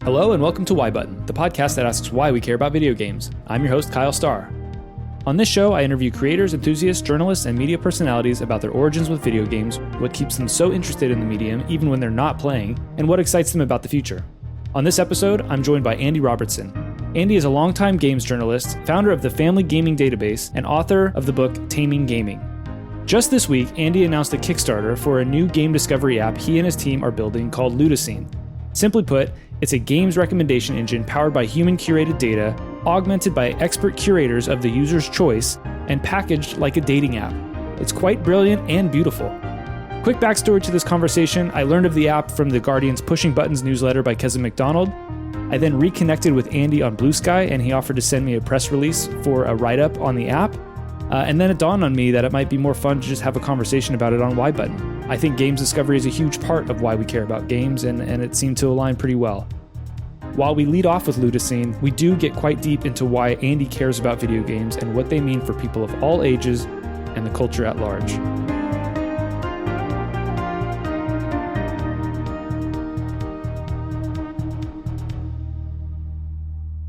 Hello and welcome to Why Button, the podcast that asks why we care about video games. I'm your host, Kyle Starr. On this show, I interview creators, enthusiasts, journalists, and media personalities about their origins with video games, what keeps them so interested in the medium even when they're not playing, and what excites them about the future. On this episode, I'm joined by Andy Robertson. Andy is a longtime games journalist, founder of the Family Gaming Database, and author of the book Taming Gaming. Just this week, Andy announced a Kickstarter for a new game discovery app he and his team are building called Ludocene. Simply put, it's a games recommendation engine powered by human-curated data, augmented by expert curators of the user's choice, and packaged like a dating app. It's quite brilliant and beautiful. Quick backstory to this conversation, I learned of the app from the Guardian's Pushing Buttons newsletter by Keza McDonald. I then reconnected with Andy on Blue Sky, and he offered to send me a press release for a write-up on the app. And then it dawned on me that it might be more fun to just have a conversation about it on Why Button. I think games discovery is a huge part of why we care about games, and it seemed to align pretty well. While we lead off with Ludocene, we do get quite deep into why Andy cares about video games and what they mean for people of all ages and the culture at large.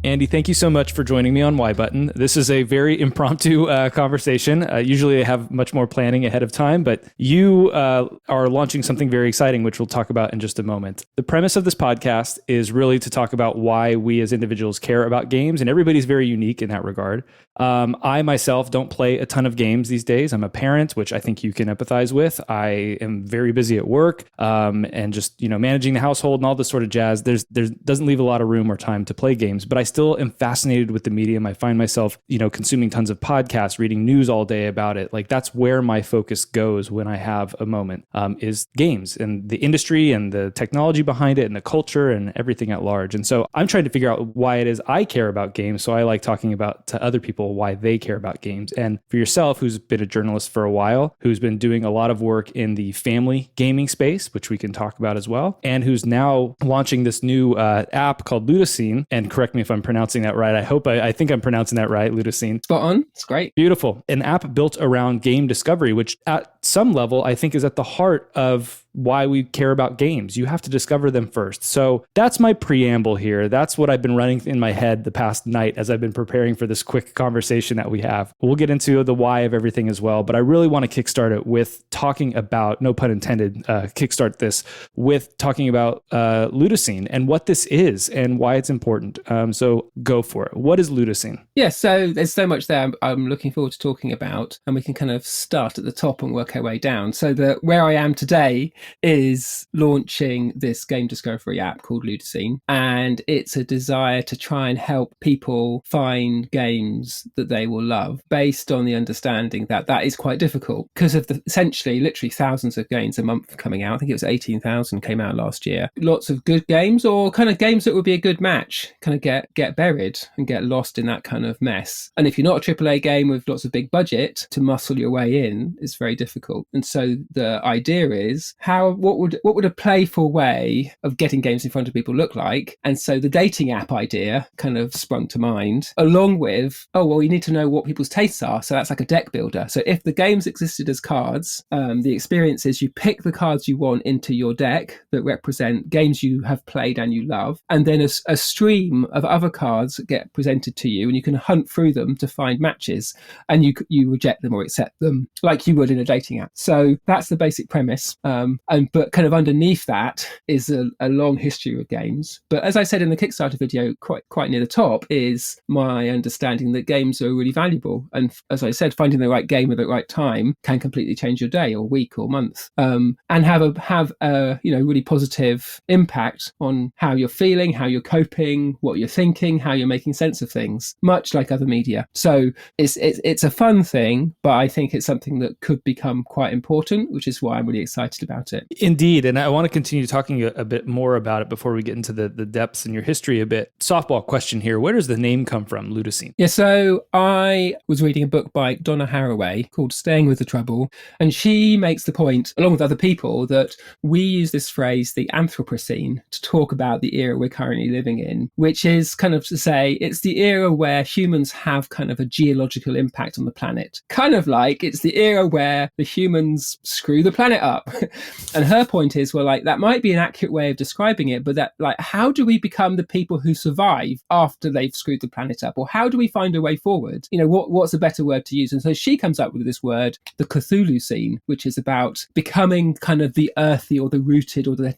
Andy, thank you so much for joining me on Why Button. This is a very impromptu conversation. Usually I have much more planning ahead of time, but you are launching something very exciting, which we'll talk about in just a moment. The premise of this podcast is really to talk about why we as individuals care about games, and everybody's very unique in that regard. I myself don't play a ton of games these days. I'm a parent, which I think you can empathize with. I am very busy at work and just managing the household and all this sort of jazz. There doesn't leave a lot of room or time to play games, but I still am fascinated with the medium. I find myself, consuming tons of podcasts, reading news all day about it. Like that's where my focus goes when I have a moment, is games and the industry and the technology behind it and the culture and everything at large. And so I'm trying to figure out why it is I care about games. So I like talking about to other people why they care about games. And for yourself, who's been a journalist for a while, who's been doing a lot of work in the family gaming space, which we can talk about as well, and who's now launching this new app called Ludocene. And correct me if I'm pronouncing that right. I think I'm pronouncing that right, Ludocene. Spot on. It's great. Beautiful. An app built around game discovery, which at some level, I think is at the heart of why we care about games. You have to discover them first. So that's my preamble here. That's what I've been running in my head the past night as I've been preparing for this quick conversation that we have. We'll get into the why of everything as well, but I really want to kickstart it with talking about, no pun intended, kickstart this with talking about Ludocene and what this is and why it's important. So go for it. What is Ludocene? Yeah, so there's so much there I'm looking forward to talking about, and we can kind of start at the top and work our way down. So where I am today is launching this game discovery app called Ludocene, and it's a desire to try and help people find games that they will love based on the understanding that is quite difficult because of the essentially literally thousands of games a month coming out. I think it was 18,000 came out last year. Lots of good games, or kind of games that would be a good match, kind of get buried and get lost in that kind of mess. And if you're not a AAA game with lots of big budget, to muscle your way in is very difficult. And so the idea is what would a playful way of getting games in front of people look like? And so the dating app idea kind of sprung to mind, along with, you need to know what people's tastes are. So that's like a deck builder. So if the games existed as cards, the experience is you pick the cards you want into your deck that represent games you have played and you love. And then a stream of other cards get presented to you, and you can hunt through them to find matches, and you reject them or accept them like you would in a dating app. So that's the basic premise. But kind of underneath that is a long history of games. But as I said in the Kickstarter video, quite near the top is my understanding that games are really valuable. And as I said, finding the right game at the right time can completely change your day or week or month, and have a really positive impact on how you're feeling, how you're coping, what you're thinking, how you're making sense of things, much like other media. So it's a fun thing, but I think it's something that could become quite important, which is why I'm really excited about it. Indeed. And I want to continue talking a bit more about it before we get into the depths in your history a bit. Softball question here. Where does the name come from, Ludocene? Yeah, so I was reading a book by Donna Haraway called Staying with the Trouble, and she makes the point, along with other people, that we use this phrase, the Anthropocene, to talk about the era we're currently living in, which is kind of to say it's the era where humans have kind of a geological impact on the planet. Kind of like it's the era where the humans screw the planet up. And her point is, well, like, that might be an accurate way of describing it, but that, like, how do we become the people who survive after they've screwed the planet up? Or how do we find a way forward? What's a better word to use? And so she comes up with this word, the Cthulhucene, which is about becoming kind of the earthy or the rooted or the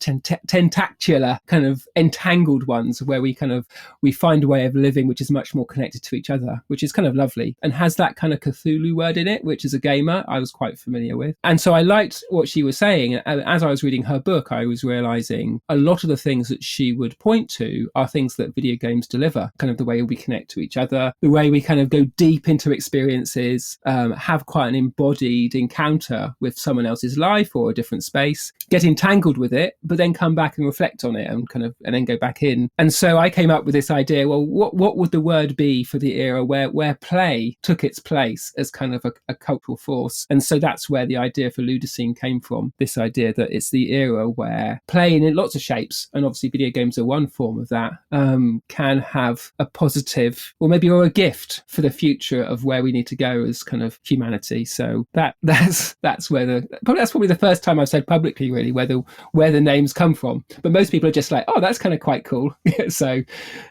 tentacular kind of entangled ones, where we find a way of living which is much more connected to each other, which is kind of lovely and has that kind of Cthulhu word in it, which as a gamer I was quite familiar with. And so I liked what she was saying. As I was reading her book, I was realizing a lot of the things that she would point to are things that video games deliver, kind of the way we connect to each other, the way we kind of go deep into experiences, have quite an embodied encounter with someone else's life or a different space, get entangled with it, but then come back and reflect on it and then go back in. And so I came up with this idea, well, what would the word be for the era where play took its place as kind of a cultural force? And so that's where the idea for Ludocene came from, this idea that it's the era where play in lots of shapes, and obviously video games are one form of that, can have a positive or a gift for the future of where we need to go as kind of humanity. So that's probably the first time I've said publicly really where the names come from. But most people are just like, oh, that's kind of quite cool. So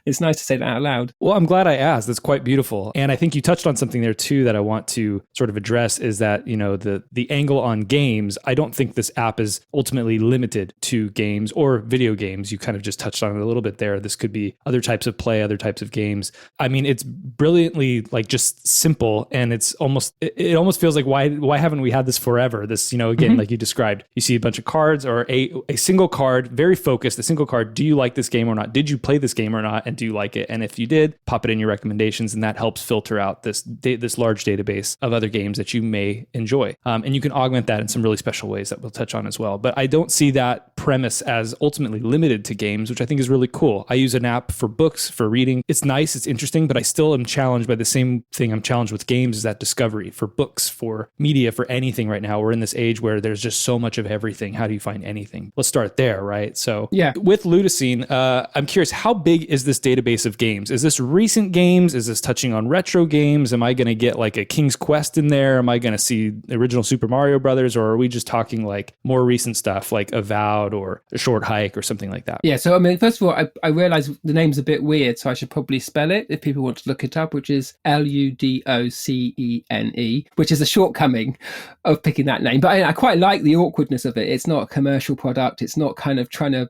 it's nice to say that out loud. Well, I'm glad I asked. That's quite beautiful. And I think you touched on something there too that I want to sort of address, is that, the angle on games. I don't think this app is ultimately limited to games or video games. You kind of just touched on it a little bit there. This could be other types of play, other types of games. I mean, it's brilliantly like just simple, and it almost feels like why haven't we had this forever? This, again, like you described, you see a bunch of cards or a single card, very focused, a single card. Do you like this game or not? Did you play this game or not? And do you like it? And if you did, pop it in your recommendations, and that helps filter out this large database of other games that you may enjoy. And you can augment that in some really special ways that we'll touch on as well. But I don't see that premise as ultimately limited to games, which I think is really cool. I use an app for books, for reading. It's nice, it's interesting, but I still am challenged by the same thing I'm challenged with games, is that discovery. For books, for media, for anything right now, we're in this age where there's just so much of everything. How do you find anything? Let's start there, right? So yeah, with Ludocene, I'm curious, how big is this database of games? Is this recent games? Is this touching on retro games? Am I going to get like a King's Quest in there? Am I going to see the original Super Mario Brothers? Or are we just talking like more recent stuff like Avowed or A Short Hike or something like that? Yeah, so I mean, first of all, I realize the name's a bit weird, so I should probably spell it if people want to look it up, which is Ludocene, which is a shortcoming of picking that name. But I quite like the awkwardness of it. It's not a commercial product. It's not kind of trying to,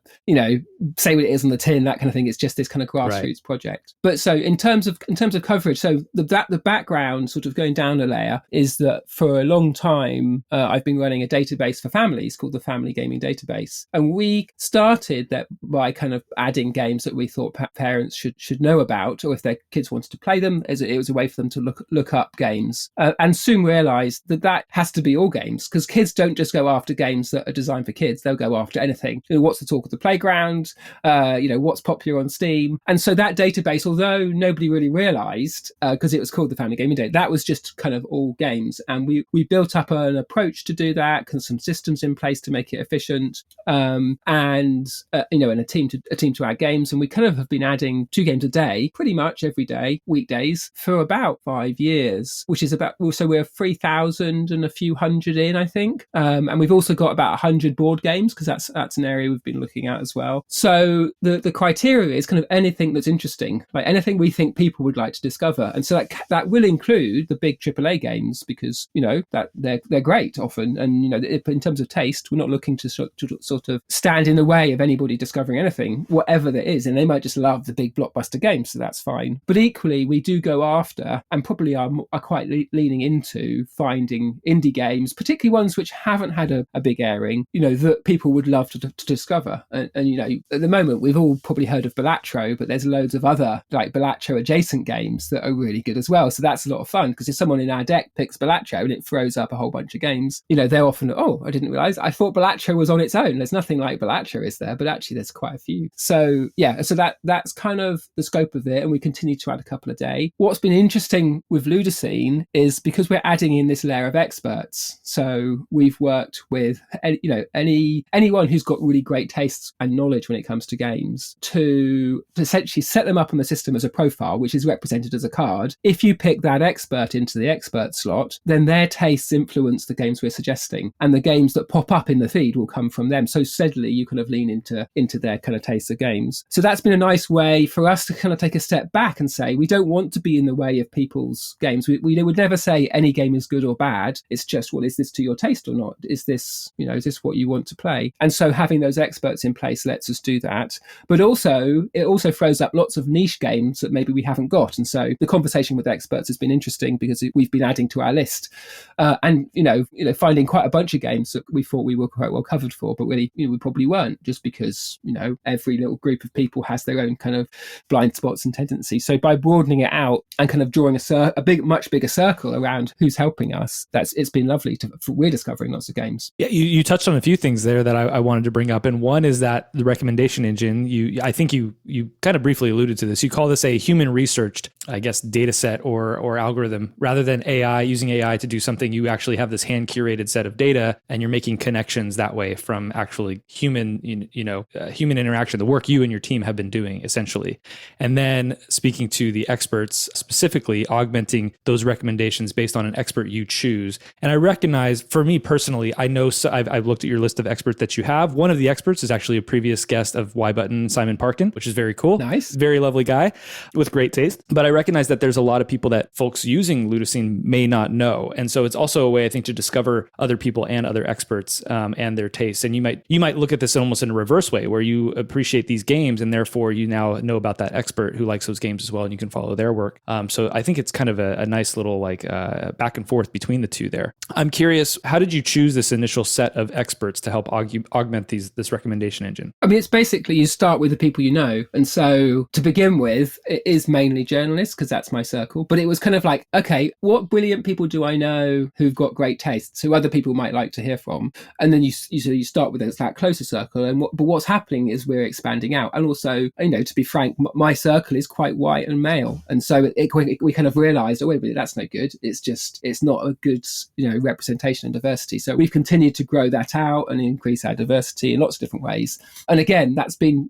say what it is on the tin, that kind of thing. It's just this kind of grassroots project. But so in terms of coverage, so the background, sort of going down a layer, is that for a long time, I've been running a database for families called the Family Gaming Database. And we started that by kind of adding games that we thought parents should know about, or if their kids wanted to play them, as it was a way for them to look up games. And soon realized that has to be all games, because kids don't just go after games that are designed for kids. They'll go after anything. What's the talk of the playground? What's popular on Steam? And so that database, although nobody really realized, because it was called the Family Gaming Database, that was just kind of all games. And we built up an approach to do that, and some systems in place to make it efficient, and a team to add games. And we kind of have been adding 2 games a day, pretty much every day, weekdays, for about 5 years, which is about, so we're 3,000 and a few hundred in, I think. And we've also got about 100 board games, because that's an area we've been looking at as well. So the criteria is kind of anything that's interesting, like anything we think people would like to discover. And so that will include the big AAA games, because, that they're great often. And, in terms of taste, we're not looking to sort of stand in the way of anybody discovering anything, whatever there is. And they might just love the big blockbuster games, so that's fine. But equally, we do go after, and probably are quite leaning into, finding indie games, particularly ones which haven't had a big airing, that people would love to discover. And at the moment, we've all probably heard of Balatro, but there's loads of other like Balatro adjacent games that are really good as well. So that's a lot of fun, because if someone in our deck picks Balatro and it throws up a whole bunch of games, they're often, oh, I didn't realize, I thought Balatro was on its own. There's nothing like Balatro, is there? But actually there's quite a few. So yeah, so that's kind of the scope of it, and we continue to add a couple a day. What's been interesting with Ludocene is because we're adding in this layer of experts. So we've worked with anyone who's got really great tastes and knowledge when it comes to games to essentially set them up on the system as a profile, which is represented as a card. If you pick that expert into the expert slot, then their tastes influence the games we're suggesting, and the games that pop pop up in the feed will come from them. So steadily you kind of lean into their kind of taste of games. So that's been a nice way for us to kind of take a step back and say, we don't want to be in the way of people's games. We would never say any game is good or bad. It's just, well, is this to your taste or not? Is this what you want to play? And so having those experts in place lets us do that. But also, it also throws up lots of niche games that maybe we haven't got. And so the conversation with experts has been interesting because we've been adding to our list and finding quite a bunch of games that we thought we were quite well covered for, but really we probably weren't, just because every little group of people has their own kind of blind spots and tendencies. So by broadening it out and kind of drawing much bigger circle around who's helping us, it's been lovely we're discovering lots of games. Yeah, you touched on a few things there that I wanted to bring up, and one is that the recommendation engine. I think you kind of briefly alluded to this. You call this a human researched, I guess, data set or algorithm, rather than using AI to do something. You actually have this hand curated set of data, and you're making connections that way from actually human interaction, the work you and your team have been doing essentially. And then speaking to the experts, specifically augmenting those recommendations based on an expert you choose. And I recognize, for me personally, I know I've looked at your list of experts that you have. One of the experts is actually a previous guest of Y Button, Simon Parkin, which is very cool. Nice. Very lovely guy with great taste. But I recognize that there's a lot of people that folks using Ludocene may not know. And so it's also a way, I think, to discover other people and other experts and their tastes. And you might look at this almost in a reverse way, where you appreciate these games and therefore you now know about that expert who likes those games as well, and you can follow their work. So I think it's kind of a nice little back and forth between the two there. I'm curious, how did you choose this initial set of experts to help augment this recommendation engine? I mean, it's basically you start with the people you know. And so to begin with, it is mainly journalists because that's my circle. But it was kind of like, okay, what brilliant people do I know who've got great tastes, who other people might like to hear from? And then you start with that closer circle. But what's happening is we're expanding out. And also, to be frank, my circle is quite white and male. And so we kind of realized, oh, wait a minute, that's no good. It's not a good, representation and diversity. So we've continued to grow that out and increase our diversity in lots of different ways. And again,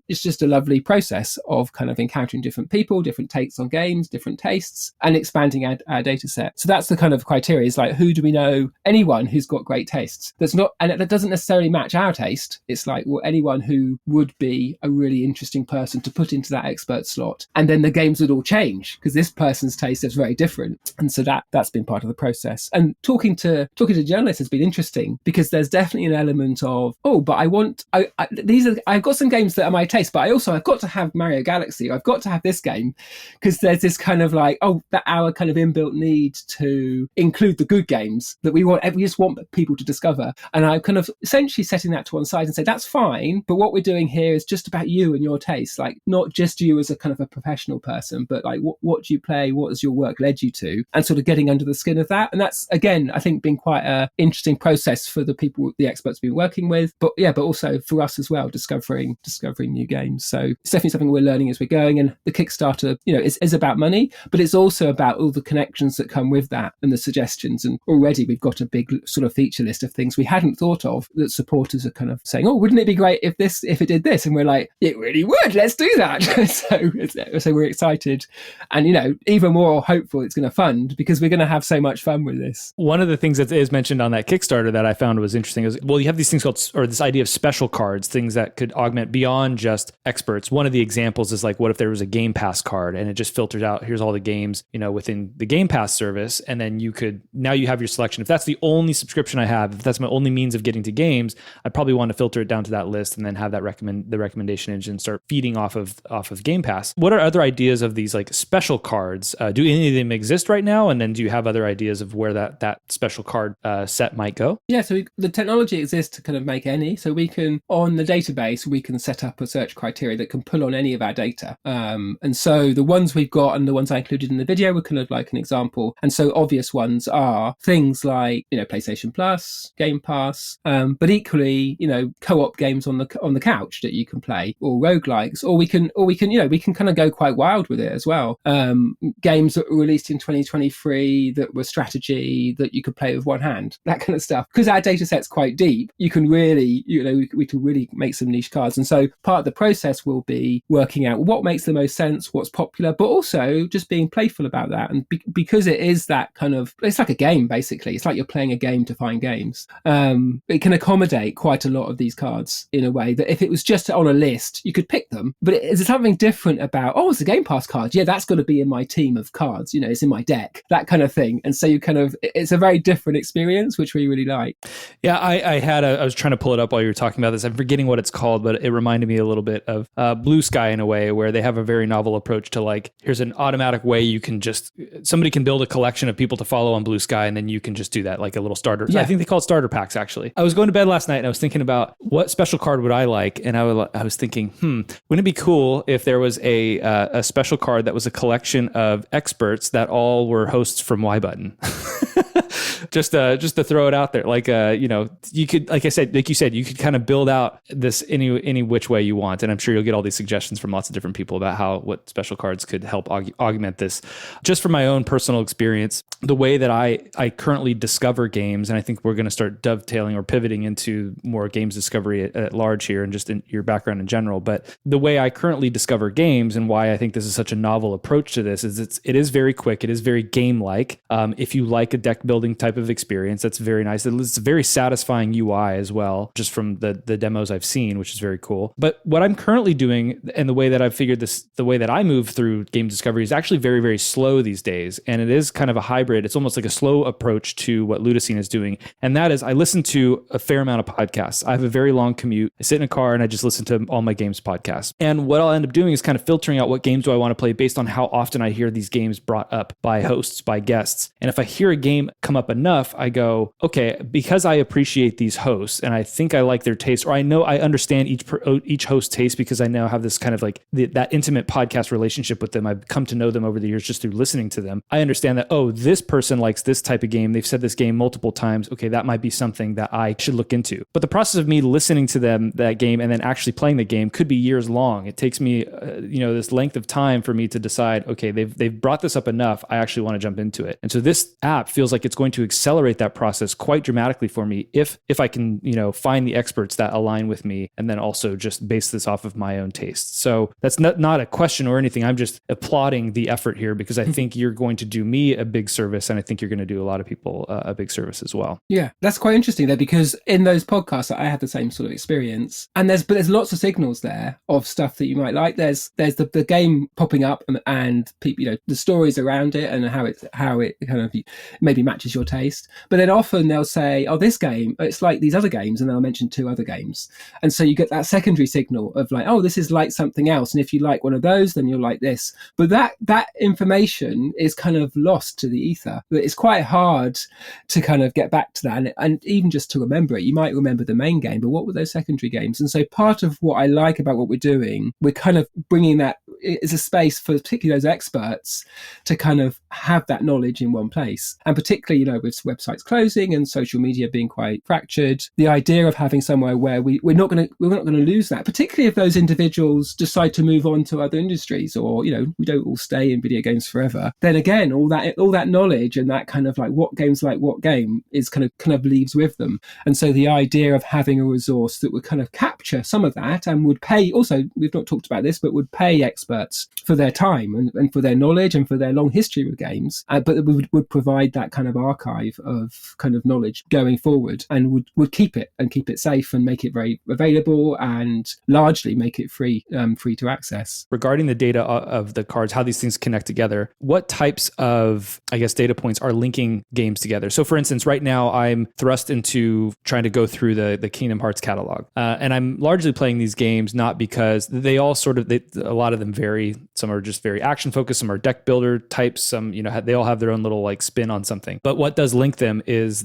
it's just a lovely process of kind of encountering different people, different takes on games, different tastes, and expanding our data set. So that's the kind of criteria, is like, who do we know? Anyone who's got great tastes. And that doesn't necessarily match our taste. It's like, well, anyone who would be a really interesting person to put into that expert slot. And then the games would all change because this person's taste is very different. And so that's been part of the process. And talking to journalists has been interesting because there's definitely an element of, but I've got some games that are my taste, but I've got to have Mario Galaxy. I've got to have this game, because there's this kind of like, that our kind of inbuilt need to include the good games that we just want people to discover. And I'm kind of essentially setting that to one side and say, that's fine, but what we're doing here is just about you and your taste, like not just you as a kind of a professional person, but like what do you play? What has your work led you to? And sort of getting under the skin of that. And that's, again, I think been quite an interesting process for the people, the experts we've been working with, but also for us as well, discovering new games. So it's definitely something we're learning as we're going. And the Kickstarter, is about money, but it's also about all the connections that come with that and the suggestions. And already we've got a big sort of feature list of things we hadn't thought of that supporters are kind of saying, wouldn't it be great if it did this? And we're like, it really would, let's do that. so we're excited and, even more hopeful it's going to fund, because we're going to have so much fun with this. One of the things that is mentioned on that Kickstarter that I found was interesting is, you have these things called, or this idea of special cards, things that could augment beyond just experts. One of the examples is like, what if there was a Game Pass card and it just filters out, here's all the games, within the Game Pass service. And then now you have your selection. If that's the only subscription I have, if that's my only means of getting to games, I probably want to filter it down to that list and then have that the recommendation engine start feeding off of Game Pass. What are other ideas of these like special cards? Do any of them exist right now? And then do you have other ideas of where that special card set might go? Yeah, so the technology exists to kind of make any. So we can, on the database, we can set up a search criteria that can pull on any of our data. And so the ones we've got and the ones I included in the video were kind of like an example. And so obvious ones are things like, PlayStation Plus, Game Pass, but equally, co-op games on the couch that you can play, or roguelikes, or we can kind of go quite wild with it as well. Games that were released in 2023 that were strategy that you could play with one hand, that kind of stuff. Because our data set's quite deep, you can really, we can really make some niche cards. And so part of the process will be working out what makes the most sense, what's popular, but also also just being playful about that. And because it is that kind of, it's like a game, basically. It's like you're playing a game to find games. It can accommodate quite a lot of these cards in a way that if it was just on a list, you could pick them. But it's something different about, it's a Game Pass card. Yeah, that's got to be in my team of cards. It's in my deck, that kind of thing. And so it's a very different experience, which we really like. Yeah, I was trying to pull it up while you were talking about this. I'm forgetting what it's called, but it reminded me a little bit of Blue Sky in a way, where they have a very novel approach to like, here's an automatic way you can somebody can build a collection of people to follow on Blue Sky, and then you can just do that, like a little starter. Yeah. I think they call it starter packs, actually. I was going to bed last night and I was thinking about what special card would I like, and I was thinking, wouldn't it be cool if there was a special card that was a collection of experts that all were hosts from Y Button? just to throw it out there, like you could, like you said, you could kind of build out this any which way you want, and I'm sure you'll get all these suggestions from lots of different people about what special cards could help augment this. Just from my own personal experience, the way that I currently discover games, and I think we're going to start dovetailing or pivoting into more games discovery at large here, and just in your background in general. But the way I currently discover games, and why I think this is such a novel approach to this, is it is very quick. It is very game-like. If you like a deck building type of experience, that's very nice. It's a very satisfying UI as well, just from the demos I've seen, which is very cool. But what I'm currently doing, and the way that I've figured this, the way that I move through game discovery, is actually very, very slow these days. And it is kind of a hybrid. It's almost like a slow approach to what Ludocene is doing. And that is, I listen to a fair amount of podcasts. I have a very long commute. I sit in a car and I just listen to all my games podcasts. And what I'll end up doing is kind of filtering out what games do I want to play based on how often I hear these games brought up by hosts, by guests. And if I hear a game come up enough, I go, okay, because I appreciate these hosts and I think I like their taste, or I know I understand each host's taste because I now have this kind of like that intimate podcast relationship with them. I've come to know them over the years just through listening to them. I understand that, this person likes this type of game. They've said this game multiple times. Okay, that might be something that I should look into. But the process of me listening to them, that game, and then actually playing the game could be years long. It takes me, this length of time for me to decide, okay, they've brought this up enough. I actually want to jump into it. And so this app feels like it's going to accelerate that process quite dramatically for me if I can, find the experts that align with me, and then also just base this off of my own tastes. So that's not a question or anything. I'm just applauding the effort here because I think you're going to do me a big service, and I think you're going to do a lot of people a big service as well. Yeah, that's quite interesting there, because in those podcasts I had the same sort of experience, and there's lots of signals there of stuff that you might like. There's the game popping up and people, the stories around it and how it kind of maybe matches your taste. But then often they'll say, this game, it's like these other games, and they'll mention 2 other games. And so you get that secondary signal of like, this is like something else. And if you like one of those, then you'll like this. But that information is kind of lost to the ether. It's quite hard to kind of get back to that. And even just to remember it, you might remember the main game, but what were those secondary games? And so part of what I like about what we're doing, we're kind of bringing that is a space for particularly those experts to kind of have that knowledge in one place. And particularly, with websites closing and social media being quite fractured, the idea of having somewhere where we're not going to lose that, particularly if those individuals decide to move on to other industries, or we don't all stay in video games forever. Then again, all that knowledge and that kind of like what games like what game is kind of leaves with them. And so the idea of having a resource that would kind of capture some of that and would pay, also we've not talked about this, but would pay experts for their time and for their knowledge and for their long history with games, but would provide that kind of archive of kind of knowledge going forward, and would keep it safe and make it very available and largely make it free to access. Regarding the data of the cards, how these things connect together, what types of, I guess, data points are linking games together? So for instance, right now I'm thrust into trying to go through the Kingdom Hearts catalog. And I'm largely playing these games not because they all a lot of them vary. Some are just very action focused, some are deck builder types, some, they all have their own little like spin on something. But what does link them is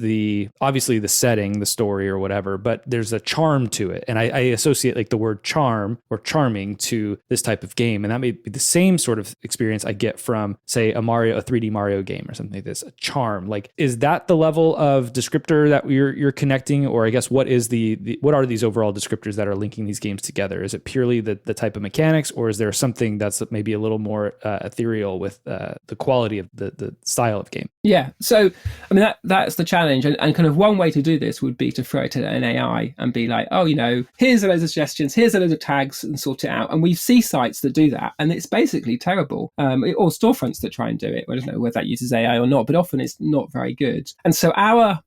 obviously the setting, the story or whatever, but there's a charm to it. And I associate like the word charm or charming to this type of game. And that may be the same sort of experience I get from, say, a 3D Mario game or something like this, a charm. Like, is that the level of descriptor that you're connecting? Or I guess what are these overall descriptors that are linking these games together? Is it purely the type of mechanics, or is there something that's maybe maybe a little more ethereal with the quality of the style of game. Yeah. So, I mean, that's the challenge. And kind of one way to do this would be to throw it at an AI and be like, oh, here's a load of suggestions, here's a load of tags, and sort it out. And we see sites that do that, and it's basically terrible. Or storefronts that try and do it. I don't know whether that uses AI or not, but often it's not very good. And so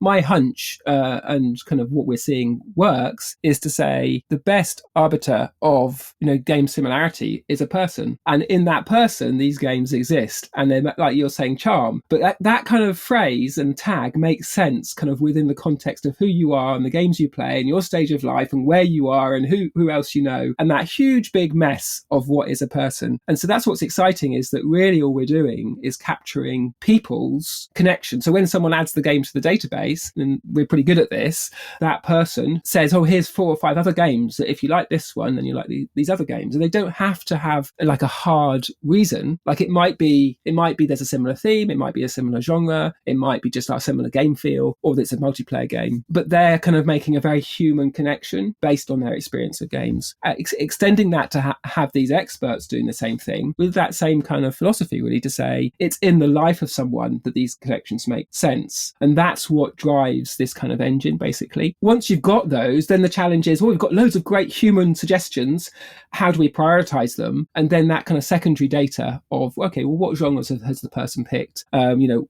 my hunch and kind of what we're seeing works is to say the best arbiter of game similarity is a person, and in that person these games exist, and they're, like you're saying, charm. But that kind of phrase and tag makes sense kind of within the context of who you are and the games you play and your stage of life and where you are and who else and that huge big mess of what is a person. And so that's what's exciting, is that really all we're doing is capturing people's connection. So when someone adds the game to the database, and we're pretty good at this, that person says, oh, here's 4 or 5 other games that if you like this one, then you like these other games. And they don't have to have like a hard reason. Like it might be there's a similar theme, it might be a similar genre, it might be just like a similar game feel, or that it's a multiplayer game. But they're kind of making a very human connection based on their experience of games. Extending that to have these experts doing the same thing with that same kind of philosophy, really, to say it's in the life of someone that these connections make sense. And that's what drives this kind of engine, basically. Once you've got those, then the challenge is, well, we've got loads of great human suggestions. How do we prioritize them? And then that kind of secondary data of, okay, well, what genres has the person picked?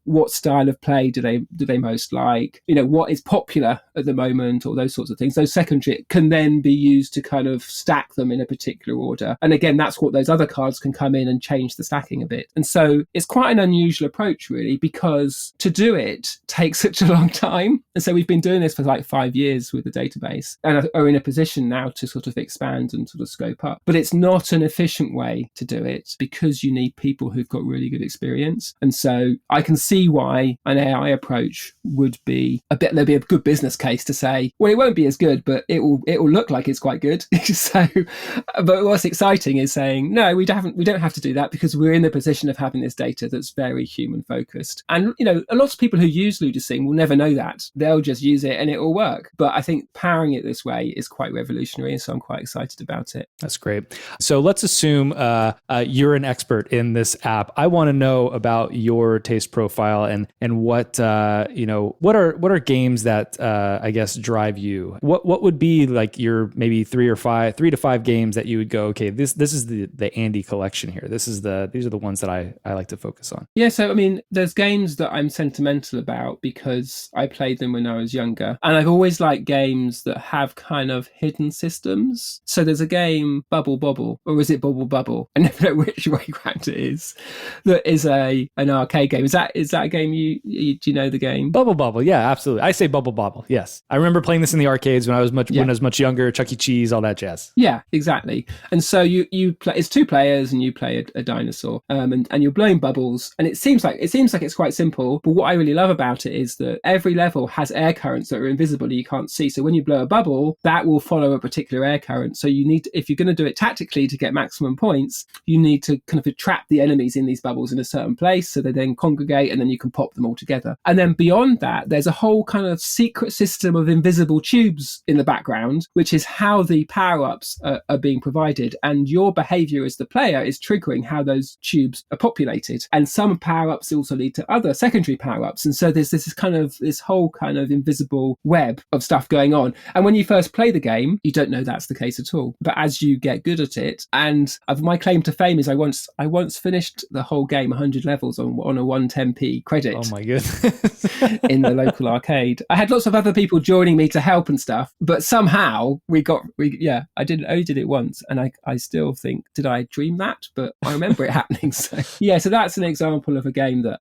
What style of play do they most like? What is popular at the moment, or those sorts of things. Those secondary can then be used to kind of stack them in a particular order. And again, that's what those other cards can come in and change the stacking a bit. And so it's quite an unusual approach, really, because to do it takes such a long time. And so we've been doing this for like 5 years with the database, and are in a position now to sort of expand and sort of scope up. But it's not an efficient way to do it, because you need people who've got really good experience. And so I can see why an AI approach would be there'll be a good business case to say, well, it won't be as good, but it will look like it's quite good. So, but what's exciting is saying, no, we don't have to do that, because we're in the position of having this data that's very human focused. And a lot of people who use Ludocene will never know that. They'll just use it and it will work. But I think powering it this way is quite revolutionary, and so I'm quite excited about it. That's great. So let's assume you're an expert in this app. I want to know about your taste profile and what what are games that I guess drive you. What would be like your maybe 3 to 5 games that you would go, okay, this is the Andy collection here. These are the ones that I like to focus on. Yeah, so I mean, there's games that I'm sentimental about because I played them when I was younger, and I've always liked games that have kind of hidden systems. So there's a game, Bubble Bobble, or is it Bubble Bubble? I never know which way round it is. That is an arcade game. Is that a game do you know the game? Bubble Bobble, yeah, absolutely. I say Bubble Bobble, yes. I remember playing this in the arcades when I was much younger, Chuck E. Cheese, all that jazz. Yeah, exactly. And so you play, it's 2 players, and you play a dinosaur, and you're blowing bubbles, and it seems like it's quite simple. But what I really love about it is that every level has air currents that are invisible and you can't see. So when you blow a bubble, that will follow a particular air current. So you need, if you're going to do it tactically to get maximum points, you need to kind of trap the enemies in these bubbles in a certain place, so they then congregate, and then you can pop them all together. And then beyond that, there's a whole kind of secret system of invisible tubes in the background, which is how the power-ups are being provided. And your behavior as the player is triggering how those tubes are populated. And some power-ups also lead to other secondary power-ups. And so there's this whole kind of invisible web of stuff going on. And when you first play the game, you don't know that's the case at all. But as you get good at it, and my claim to fame is I once finished the whole game 100 levels on a 110p credit. Oh my goodness. In the local arcade. I had lots of other people joining me to help and stuff, but somehow I only did it once, and I still think, did I dream that? But I remember it happening. So that's an example of a game that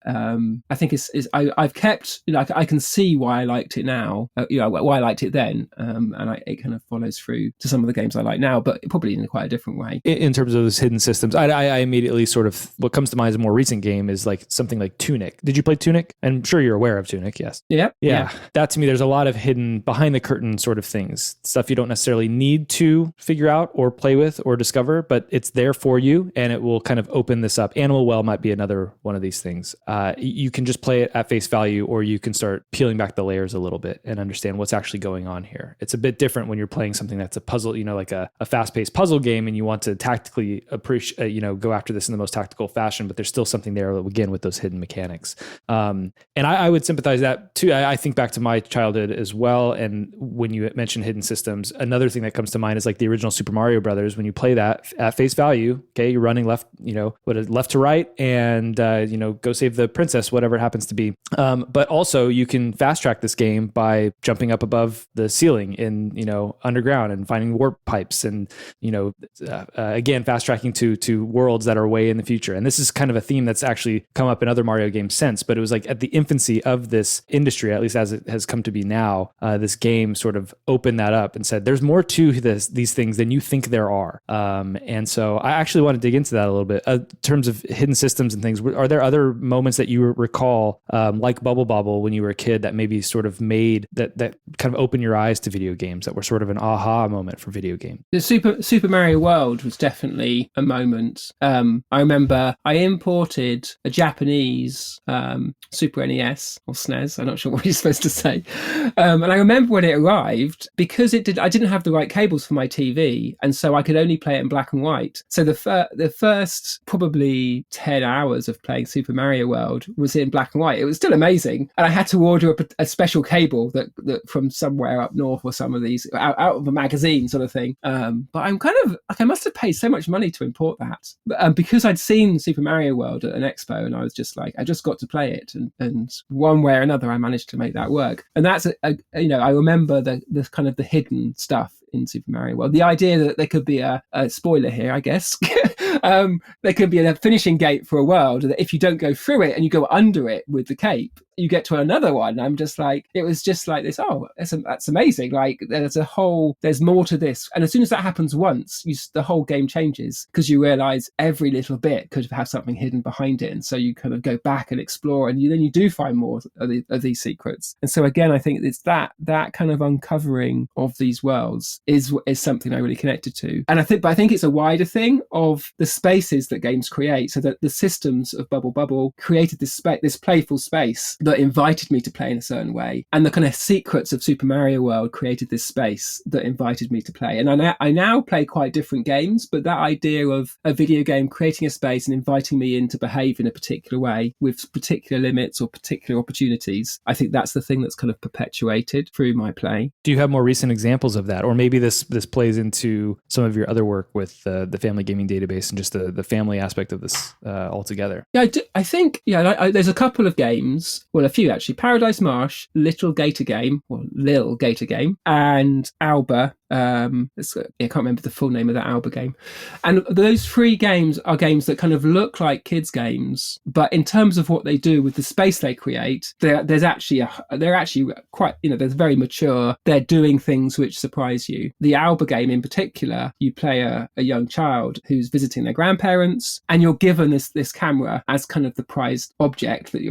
I think I've kept, I can see why I liked it now, why I liked it then, and it kind of follows through to some of the games I like now, but probably in quite a different way. In terms of those hidden systems, I immediately sort of, what comes to mind as a more recent game is like something like Tunic. Did you play Tunic? I'm sure you're aware of Tunic, yes. Yeah. That, to me, there's a lot of hidden behind the curtain sort of things, stuff you don't necessarily need to figure out or play with or discover, but it's there for you, and it will kind of open this up. Animal Well might be another one of these things. You can just play it at face value, or you can start peeling back the layers a little bit and understand what's actually going on here. It's a bit different when you're playing something that's a puzzle, like a fast-paced puzzle game, and you want to tactically appreciate, go after this in the most tactical fashion, but there's still something there, again, with those hidden mechanics. And I would sympathize that too. I think back to my childhood as well. And when you mention hidden systems, another thing that comes to mind is like the original Super Mario Brothers. When you play that at face value, okay, you're running left, left to right, and go save the princess, whatever it happens to be. But also you can fast track this game by jumping up above the ceiling in, underground and finding warp pipes and, again, fast tracking to worlds that are way in the future. And this is kind of a theme that's actually come up in other Mario games since, but it was like at the infancy of this industry, at least as it has come to be now, this game sort of opened that up and said, there's more to these things than you think there are. And so I actually want to dig into that a little bit. In terms of hidden systems and things, are there other moments that you recall, like Bubble Bobble when you were a kid, that maybe sort of made that kind of opened your eyes to video games, that were sort of an aha moment for video games? The Super Mario World was definitely a moment. I remember I imported a Japanese Super NES or SNES. I'm not sure what you're supposed to say. And I remember when it arrived, because I didn't have the right cables for my TV, and so I could only play it in black and white. So the first probably 10 hours of playing Super Mario World was in black and white. It was still amazing, and I had to order a special cable that from somewhere up north, or some of these out of a magazine sort of thing. But I'm kind of like, I must have paid so much money to import that, because I'd seen Super Mario World at an expo, and I was just like, I just got to play it, and one way or another I managed to make that work. And that's I remember the kind of the hidden stuff in Super Mario World. The idea that there could be a spoiler here, I guess, there could be a finishing gate for a world that if you don't go through it and you go under it with the cape, you get to another one. I'm just like, it was just like this, that's amazing. Like there's more to this. And as soon as that happens once, the whole game changes, because you realize every little bit could have something hidden behind it. And so you kind of go back and explore, and then you do find more of these secrets. And so again, I think it's that kind of uncovering of these worlds is something I really connected to. And I think it's a wider thing of the spaces that games create, so that the systems of Bubble Bubble created this playful space that invited me to play in a certain way, and the kind of secrets of Super Mario World created this space that invited me to play. And I now play quite different games, but that idea of a video game creating a space and inviting me in to behave in a particular way with particular limits or particular opportunities, I think that's the thing that's kind of perpetuated through my play. Do you have more recent examples of that? Or maybe this plays into some of your other work with the Family Gaming Database and just the family aspect of this altogether? Yeah, I think there's a couple of games, well, a few actually. Paradise Marsh, Lil Gator Game, and Alba. I can't remember the full name of that Alba game. And those three games are games that kind of look like kids games, but in terms of what they do with the space they create, they're actually quite, they're very mature. They're doing things which surprise you. The Alba game in particular, you play a young child who's visiting their grandparents, and you're given this camera as kind of the prized object that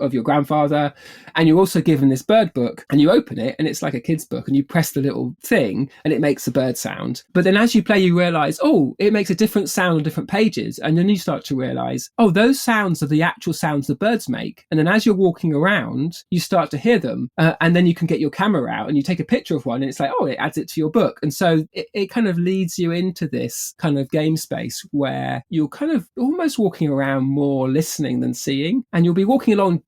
of your grandfather, and you're also given this bird book, and you open it, and it's like a kid's book, and you press the little thing, and it makes a bird sound. But then as you play, you realize, it makes a different sound on different pages. And then you start to realize, those sounds are the actual sounds the birds make. And then as you're walking around, you start to hear them. And then you can get your camera out and you take a picture of one, and it's like, it adds it to your book. And so it kind of leads you into this kind of game space where you're kind of almost walking around more listening than seeing. And you'll be walking along,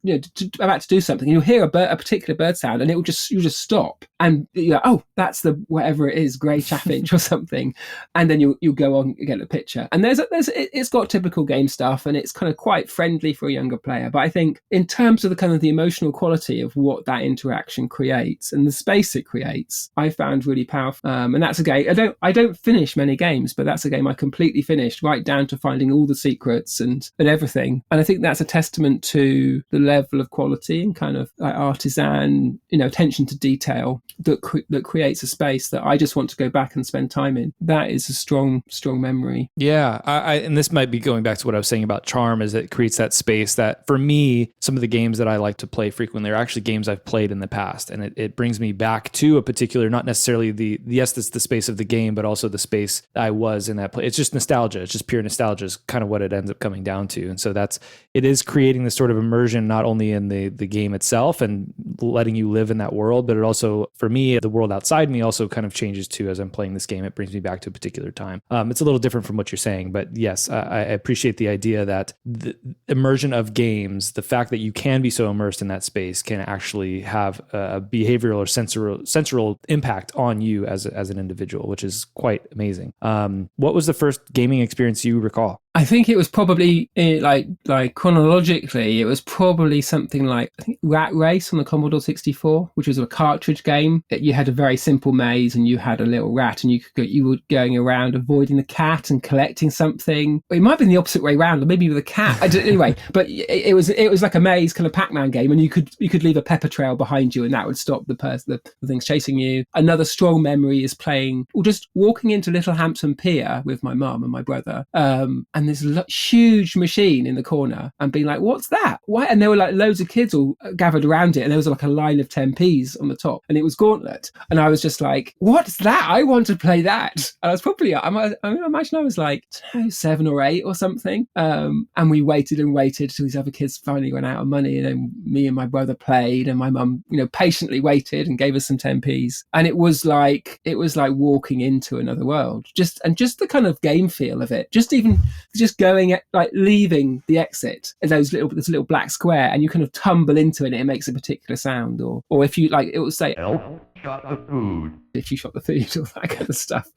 about to do something, and you'll hear a particular bird sound, and you'll just stop. And you're like, that's the whatever it is, grey chaffinch or something, and then you'll go on and get a picture. And it's got typical game stuff, and it's kind of quite friendly for a younger player. But I think in terms of the kind of the emotional quality of what that interaction creates and the space it creates, I found really powerful. And that's a game I don't finish many games, but that's a game I completely finished, right down to finding all the secrets and everything. And I think that's a testament to the level of quality and kind of like artisan, attention to detail that creates a space that I just want to go back and spend time in. That is a strong memory. Yeah, and this might be going back to what I was saying about charm, is it creates that space that, for me, some of the games that I like to play frequently are actually games I've played in the past, and it brings me back to a particular, not necessarily that's the space of the game, but also the space I was in that play. It's just nostalgia. It's just pure nostalgia is kind of what it ends up coming down to, and so it is creating this sort of immersion not only in the game itself and letting you live in that world, but it also, for me, the world outside me also kind of changes too as I'm playing this game. It brings me back to a particular time. It's a little different from what you're saying, but yes, I appreciate the idea that the immersion of games, the fact that you can be so immersed in that space, can actually have a behavioral or sensorial impact on you as an individual, which is quite amazing. What was the first gaming experience you recall? I think it was probably like chronologically, it was probably something like, I think, Rat Race on the Commodore 64, which was a cartridge game. You had a very simple maze and you had a little rat, and you were going around avoiding the cat and collecting something. It might have been the opposite way around, or maybe with a cat. Anyway, but it was like a maze kind of Pac-Man game, and you could leave a pepper trail behind you, and that would stop the things chasing you. Another strong memory is playing, or just walking into Littlehampton Pier with my mum and my brother, and there's a huge machine in the corner, and being like, what's that? Why? And there were like loads of kids all gathered around it, and there was like a line of 10p's on the top, and it was Gauntlet. And I was just like, what's that? I want to play that. And I was probably, I imagine I was like 7 or 8 or something. And we waited and waited till these other kids finally ran out of money. And then me and my brother played, and my mum, patiently waited and gave us some 10p's. And it was like walking into another world. Just the kind of game feel of it. Just going leaving the exit, this little black square, and you kind of tumble into it, and it makes a particular sound, or if you it will say, "Help, shot the food." If you shot the food, all that kind of stuff.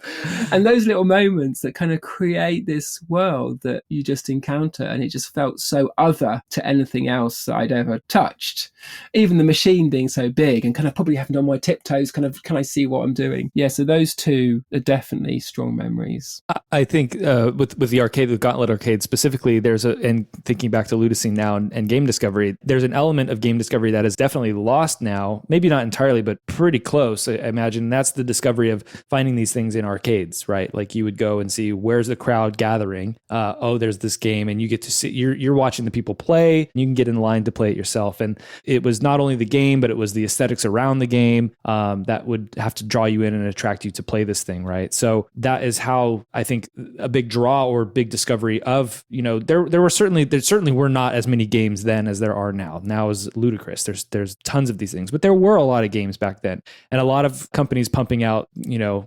And those little moments that kind of create this world that you just encounter, and it just felt so other to anything else that I'd ever touched. Even the machine being so big and kind of probably having on my tiptoes, kind of, can I see what I'm doing? Yeah, so those two are definitely strong memories. I think with the arcade, with Gauntlet Arcade specifically, and thinking back to Ludocene now and game discovery, there's an element of game discovery that is definitely lost now, maybe not entirely, but pretty close, I imagine. That's the discovery of finding these things in arcades, right? Like you would go and see, where's the crowd gathering? There's this game, and you get to see, you're watching the people play, and you can get in line to play it yourself. And it was not only the game, but it was the aesthetics around the game that would have to draw you in and attract you to play this thing, right? So that is how I think a big draw or big discovery of, there certainly were not as many games then as there are now. Now is ludicrous. There's tons of these things, but there were a lot of games back then, and a lot of companies pumping out,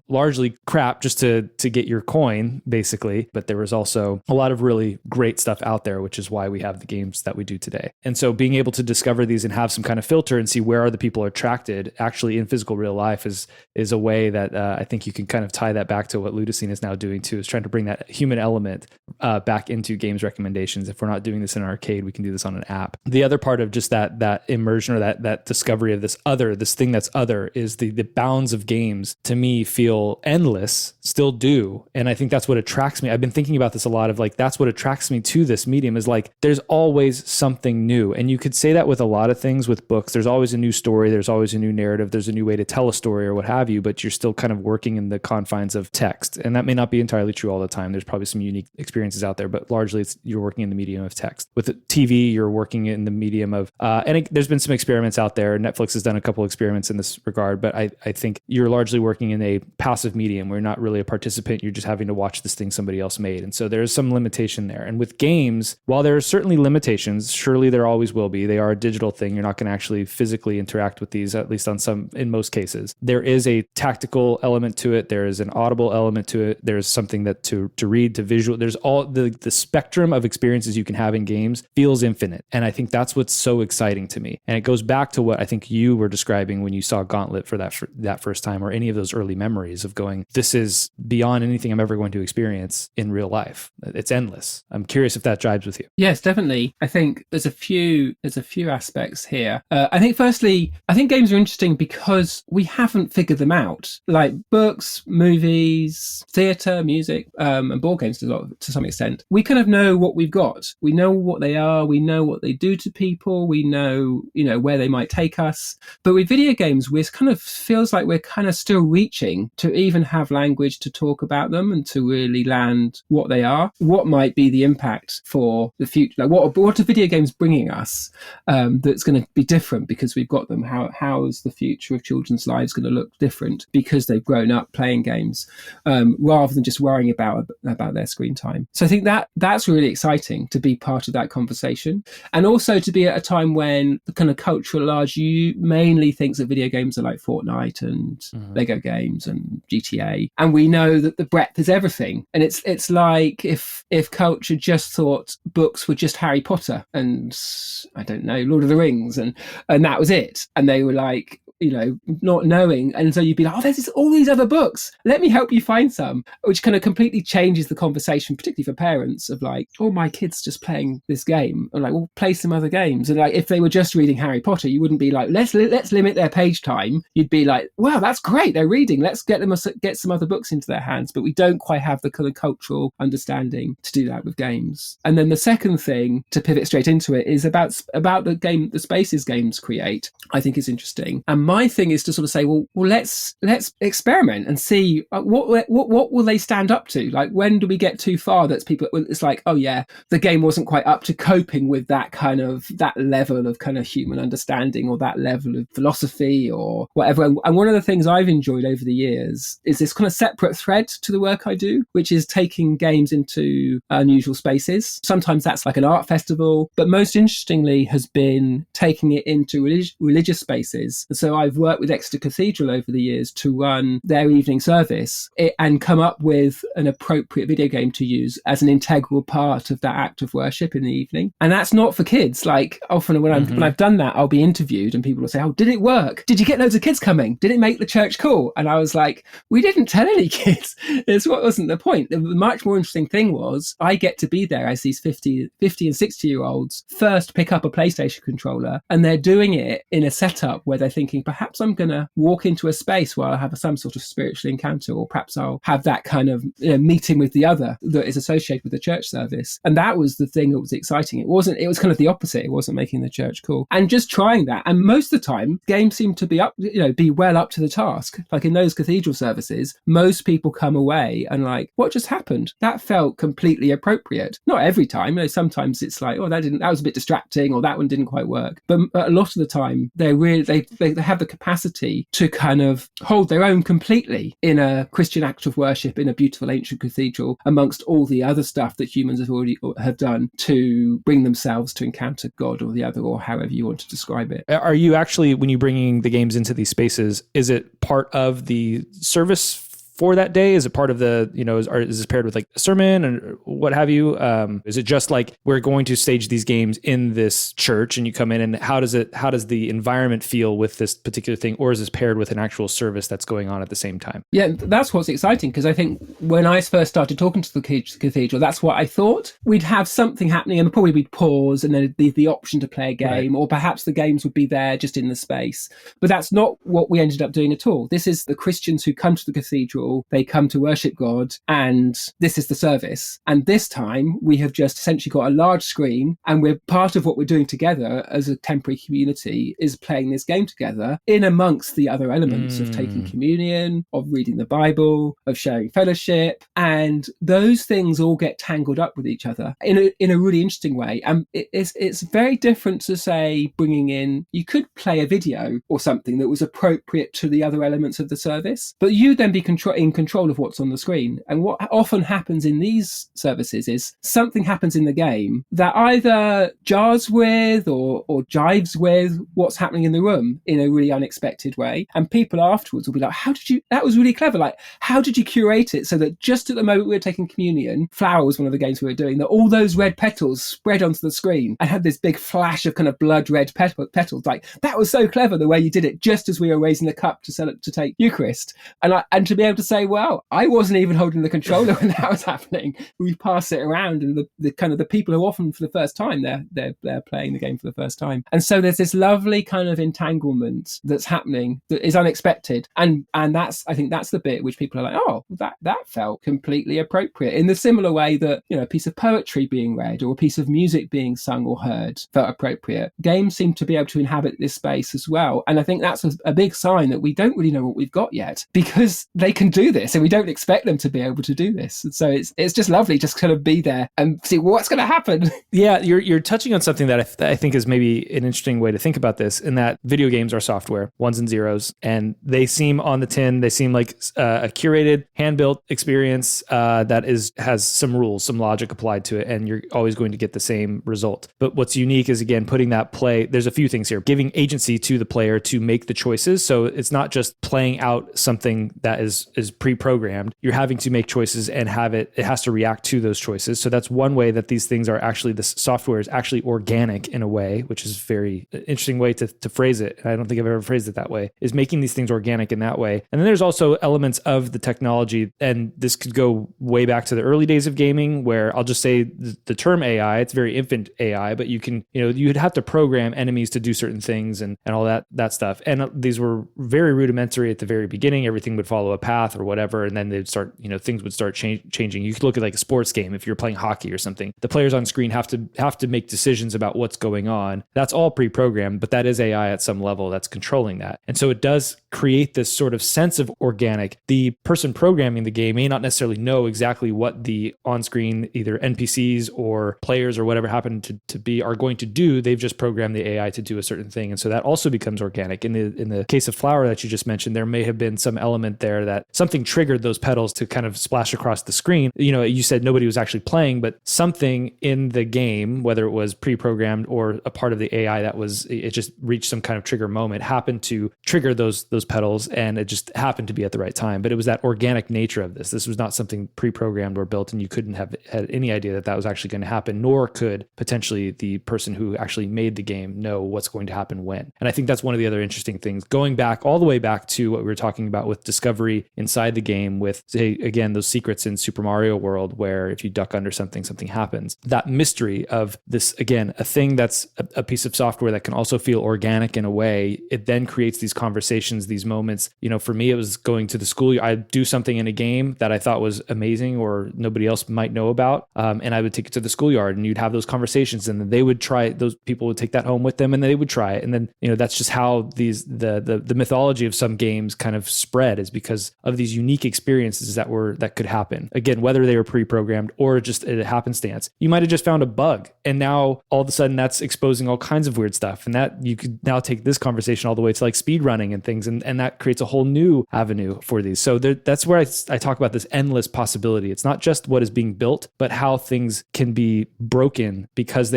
largely crap just to get your coin, basically. But there was also a lot of really great stuff out there, which is why we have the games that we do today. And so being able to discover these and have some kind of filter and see where are the people attracted actually in physical real life is a way that I think you can kind of tie that back to what Ludocene is now doing too, is trying to bring that human element back into games recommendations. If we're not doing this in an arcade, we can do this on an app. The other part of just that immersion, or that discovery of this thing that's other, is the bounds of games, to me, feel endless, still do. And I think that's what attracts me. I've been thinking about this a lot, of that's what attracts me to this medium, is there's always something new. And you could say that with a lot of things. With books, there's always a new story, there's always a new narrative, there's a new way to tell a story or what have you, but you're still kind of working in the confines of text. And that may not be entirely true all the time. There's probably some unique experiences out there, but largely you're working in the medium of text. With TV, you're working in the medium of, there's been some experiments out there. Netflix has done a couple experiments in this regard, but I think you're largely working in a passive medium where you're not really a participant. You're just having to watch this thing somebody else made. And so there's some limitation there. And with games, while there are certainly limitations, surely there always will be. They are a digital thing. You're not going to actually physically interact with these, at least in most cases. There is a tactical element to it. There is an audible element to it. There's something that to read, to visual. There's all the spectrum of experiences you can have in games feels infinite. And I think that's what's so exciting to me. And it goes back to what I think you were describing when you saw Gauntlet for that first time, or any of those early memories of going, this is beyond anything I'm ever going to experience in real life. It's endless. I'm curious if that jives with you. Yes, definitely. I think there's a few aspects here. I think firstly, games are interesting because we haven't figured them out. Like books, movies, theatre, music, and board games to some extent. We kind of know what we've got. We know what they are. We know what they do to people. We know, where they might take us. But with video games, we kind of feels like we're kind kind of still reaching to even have language to talk about them and to really land what they are. What might be the impact for the future? Like what are video games bringing us that's going to be different because we've got them? How is the future of children's lives going to look different because they've grown up playing games rather than just worrying about their screen time? So I think that's really exciting to be part of that conversation, and also to be at a time when the kind of culture at large mainly thinks that video games are like Fortnite and Lego games and GTA, and we know that the breadth is everything. And it's like if culture just thought books were just Harry Potter and I don't know, Lord of the Rings, and that was it, and they were like, you know, not knowing. And so you'd be like, oh, there's all these other books. Let me help you find some, which kind of completely changes the conversation, particularly for parents, of like, oh, my kid's just playing this game. And like, well, play some other games. And like, if they were just reading Harry Potter, you wouldn't be like, let's limit their page time. You'd be like, wow, that's great. They're reading. Let's get some other books into their hands. But we don't quite have the kind of cultural understanding to do that with games. And then the second thing, to pivot straight into it, is about the spaces games create, I think is interesting. And my thing is to sort of say, well, let's experiment and see what will they stand up to? Like, when do we get too far? It's like, oh yeah, the game wasn't quite up to coping with that level of kind of human understanding or that level of philosophy or whatever. And one of the things I've enjoyed over the years is this kind of separate thread to the work I do, which is taking games into unusual spaces. Sometimes that's like an art festival, but most interestingly has been taking it into religious spaces. And so I've worked with Exeter Cathedral over the years to run their evening service and come up with an appropriate video game to use as an integral part of that act of worship in the evening. And that's not for kids. Like, often when I've done that, I'll be interviewed and people will say, oh, did it work? Did you get loads of kids coming? Did it make the church cool? And I was like, we didn't tell any kids. It's what wasn't the point. The much more interesting thing was I get to be there as these 50 and 60-year-olds first pick up a PlayStation controller, and they're doing it in a setup where they're thinking, perhaps I'm going to walk into a space where I'll have some sort of spiritual encounter, or perhaps I'll have that kind of meeting with the other that is associated with the church service. And that was the thing that was exciting. It was kind of the opposite. It wasn't making the church cool. And just trying that. And most of the time, games seem to be well up to the task. Like in those cathedral services, most people come away and like, what just happened? That felt completely appropriate. Not every time. Sometimes it's like, oh, that was a bit distracting, or that one didn't quite work. But a lot of the time, they have the capacity to kind of hold their own completely in a Christian act of worship in a beautiful ancient cathedral amongst all the other stuff that humans have done to bring themselves to encounter God or the other, or however you want to describe it. Are you actually, when you're bringing the games into these spaces, is it part of the service for that day? Is it part of the, is this paired with like a sermon and what have you? Is it just like, we're going to stage these games in this church and you come in, and how does the environment feel with this particular thing? Or is this paired with an actual service that's going on at the same time? Yeah, that's what's exciting, because I think when I first started talking to the cathedral, that's what I thought. We'd have something happening and probably we'd pause, and then there'd be the option to play a game, right. Or perhaps the games would be there just in the space. But that's not what we ended up doing at all. This is the Christians who come to the cathedral. They come to worship God, and this is the service. And this time we have just essentially got a large screen, and we're part of what we're doing together as a temporary community is playing this game together in amongst the other elements of taking communion, of reading the Bible, of sharing fellowship. And those things all get tangled up with each other in a really interesting way. And it's very different to, say, bringing in, you could play a video or something that was appropriate to the other elements of the service, but you'd then be in control of what's on the screen. And what often happens in these services is something happens in the game that either jars with or jives with what's happening in the room in a really unexpected way. And people afterwards will be like, that was really clever. Like, how did you curate it so that just at the moment we were taking communion, Flower was one of the games we were doing, that all those red petals spread onto the screen and had this big flash of kind of blood red petals. Like, that was so clever the way you did it just as we were raising the cup to take Eucharist. And to be able to say, well, I wasn't even holding the controller when that was happening. We pass it around, and the kind of the people who often for the first time they're playing the game for the first time. And so there's this lovely kind of entanglement that's happening that is unexpected. And that's, I think that's the bit which people are like, oh, that felt completely appropriate, in the similar way that, you know, a piece of poetry being read or a piece of music being sung or heard felt appropriate. Games seem to be able to inhabit this space as well. And I think that's a big sign that we don't really know what we've got yet, because they can do this and we don't expect them to be able to do this. And so it's just lovely just kind of be there and see what's going to happen. Yeah, you're touching on something that I think is maybe an interesting way to think about this, in that video games are software, ones and zeros, and they seem on the tin, they seem like a curated, hand-built experience that has some rules, some logic applied to it, and you're always going to get the same result. But what's unique is, again, putting that play, there's a few things here, giving agency to the player to make the choices. So it's not just playing out something that is pre-programmed. You're having to make choices and it has to react to those choices. So that's one way that these things are actually, this software is actually organic in a way, which is very interesting way to phrase it. And I don't think I've ever phrased it that way, is making these things organic in that way. And then there's also elements of the technology, and this could go way back to the early days of gaming, where I'll just say the term AI, it's very infant AI, but you'd have to program enemies to do certain things and all that stuff. And these were very rudimentary at the very beginning. Everything would follow a path or whatever, and then they'd start, things would start changing. You could look at like a sports game. If you're playing hockey or something, the players on screen have to make decisions about what's going on. That's all pre-programmed, but that is AI at some level that's controlling that. And so it does create this sort of sense of organic. The person programming the game may not necessarily know exactly what the on-screen either NPCs or players or whatever happen to be are going to do. They've just programmed the AI to do a certain thing. And so that also becomes organic. In the case of Flower that you just mentioned, there may have been some element there that something triggered those petals to kind of splash across the screen. You said nobody was actually playing, but something in the game, whether it was pre-programmed or a part of the AI it just reached some kind of trigger moment, happened to trigger those petals, and it just happened to be at the right time. But it was that organic nature of this. This was not something pre-programmed or built, and you couldn't have had any idea that was actually going to happen, nor could potentially the person who actually made the game know what's going to happen when. And I think that's one of the other interesting things, going back all the way back to what we were talking about with discovery inside the game, with, say, again, those secrets in Super Mario World, where if you duck under something happens. That mystery of this, again, a thing that's a piece of software that can also feel organic in a way, it then creates these conversations, these moments. For me, it was going to the school. I'd do something in a game that I thought was amazing or nobody else might know about, and I would take it to the schoolyard, and you'd have those conversations, and then they would try it. Those people would take that home with them, and they would try it. And then, that's just how the mythology of some games kind of spread, is because of these unique experiences that could happen. Again, whether they were pre-programmed or just a happenstance. You might have just found a bug, and now all of a sudden that's exposing all kinds of weird stuff. And that you could now take this conversation all the way to like speed running and things, and that creates a whole new avenue for these. So that's where I talk about this endless possibility. It's not just what is being built, but how things can be broken, because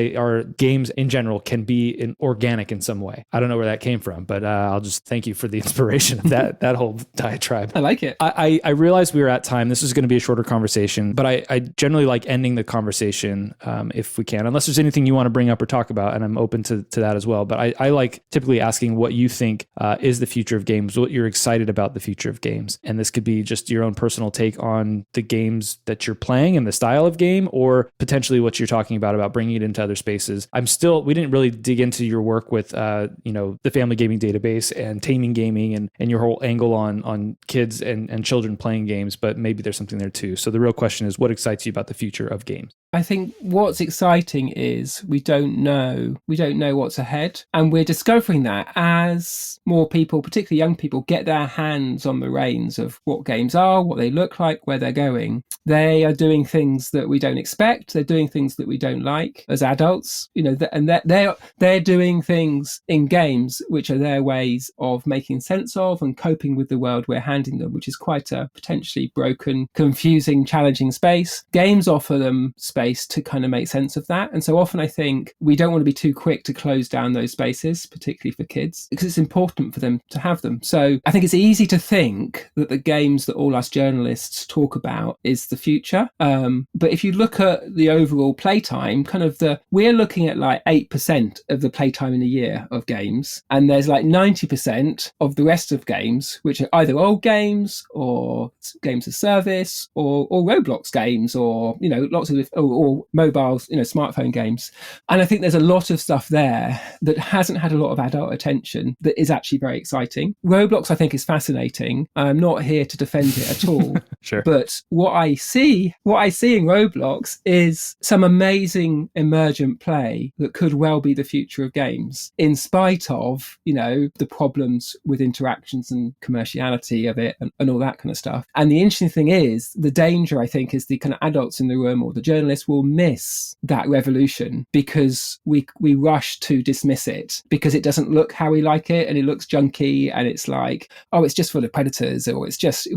games in general can be organic in some way. I don't know where that came from, but I'll just thank you for the inspiration of that whole diatribe. I like it. I realized we were at time. This is going to be a shorter conversation, but I generally like ending the conversation if we can, unless there's anything you want to bring up or talk about, and I'm open to that as well. But I like typically asking what you think is the future of games, what you're excited about the future of games. And this could be just your own personal take on the games that you're playing and the style of game, or potentially what you're talking about bringing it into other spaces. We didn't really dig into your work with, the Family Gaming Database and Taming Gaming and your whole angle on kids and children playing games, but maybe there's something there too. So the real question is, what excites you about the future of games? I think what's exciting is we don't know what's ahead, and we're discovering that as more people, particularly young people, get their hands on the reins of what games are, what they look like, where they're going. They are doing things that we don't expect. They're doing things that we don't like as adults, and they're doing things in games which are their ways of making sense of and coping with the world we're handing them, which is quite a potentially broken, confusing, challenging space. Games offer them space space to kind of make sense of that. And so often I think we don't want to be too quick to close down those spaces, particularly for kids, because it's important for them to have them. So I think it's easy to think that the games that all us journalists talk about is the future. But if you look at the overall playtime, we're looking at like 8% of the playtime in a year of games. And there's like 90% of the rest of games, which are either old games or games of service or Roblox games or, lots of, or mobiles, smartphone games. And I think there's a lot of stuff there that hasn't had a lot of adult attention that is actually very exciting. Roblox, I think, is fascinating. I'm not here to defend it at all. Sure. But what I see in Roblox is some amazing emergent play that could well be the future of games, in spite of, the problems with interactions and commerciality of it and all that kind of stuff. And the interesting thing is, the danger, I think, is the kind of adults in the room or the journalists will miss that revolution because we rush to dismiss it because it doesn't look how we like it and it looks junky and it's like, oh, it's just full of predators, or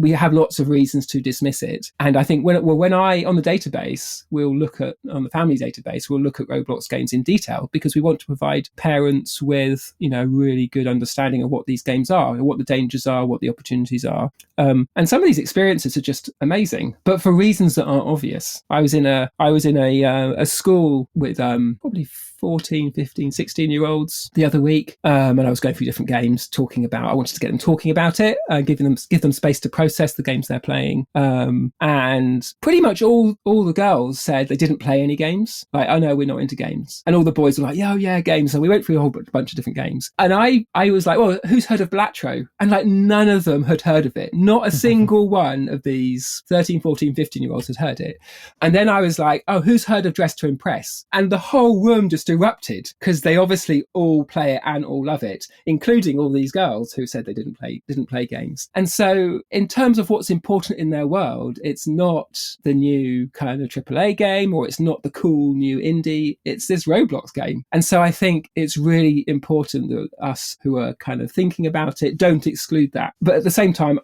we have lots of reasons to dismiss it. And I think when I, on the database, on the family database, we'll look at Roblox games in detail because we want to provide parents with, really good understanding of what these games are, what the dangers are, what the opportunities are. And some of these experiences are just amazing, but for reasons that aren't obvious. I was in a school with probably 14, 15, 16-year-olds the other week. And I was going through different games I wanted to get them talking about it, give them space to process the games they're playing. And pretty much all the girls said they didn't play any games. Like, oh no, we're not into games. And all the boys were like, yeah, games. So we went through a whole bunch of different games. And I was like, well, who's heard of Blatro? And like none of them had heard of it. Not a single one of these 13, 14, 15-year-olds had heard it. And then I was like, oh, who's heard of Dress to Impress? And the whole room just erupted because they obviously all play it and all love it, including all these girls who said they didn't play games. And so in terms of what's important in their world, it's not the new kind of AAA game or it's not the cool new indie, it's this Roblox game. And so I think it's really important that us who are kind of thinking about it don't exclude that. But at the same time,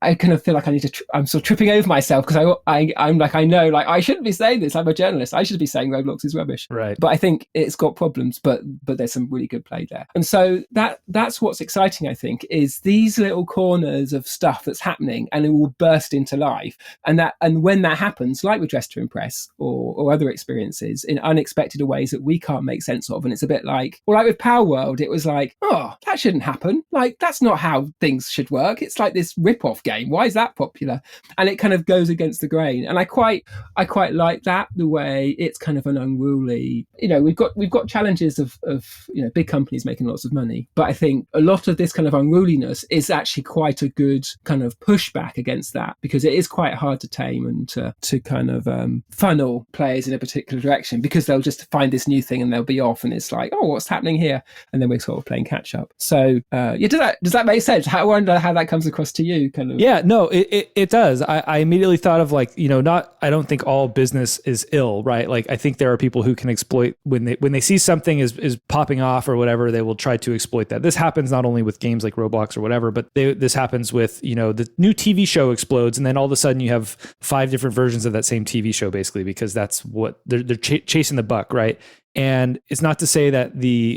I kind of feel like I'm sort of tripping over myself because I'm like, I know, like I shouldn't be saying this. I'm a journalist. I should be saying Roblox is rubbish. Right. But I think it's got problems, but there's some really good play there. And so that's what's exciting, I think, is these little corners of stuff that's happening and it will burst into life. And when that happens, like with Dress to Impress or other experiences in unexpected ways that we can't make sense of. And it's a bit like with Power World, it was like, oh, that shouldn't happen. Like, that's not how things should work. It's like this rip-off game. Why is that popular? And it kind of goes against the grain. And I quite like that, the way it's kind of an unruly, we've got challenges of big companies making lots of money, but I think a lot of this kind of unruliness is actually quite a good kind of pushback against that, because it is quite hard to tame and to kind of funnel players in a particular direction, because they'll just find this new thing and they'll be off and it's like, oh, what's happening here? And then we're sort of playing catch up. So does that make sense? I wonder how that comes across to you, kind of. Yeah, no, it does. I immediately thought of like, I don't think all business is ill, right? Like I think there are people who can exploit when they see something is popping off or whatever, they will try to exploit that. This happens not only with games like Roblox or whatever, but this happens with, the new TV show explodes and then all of a sudden you have 5 different versions of that same TV show, basically, because that's what they're chasing the buck, right? And it's not to say that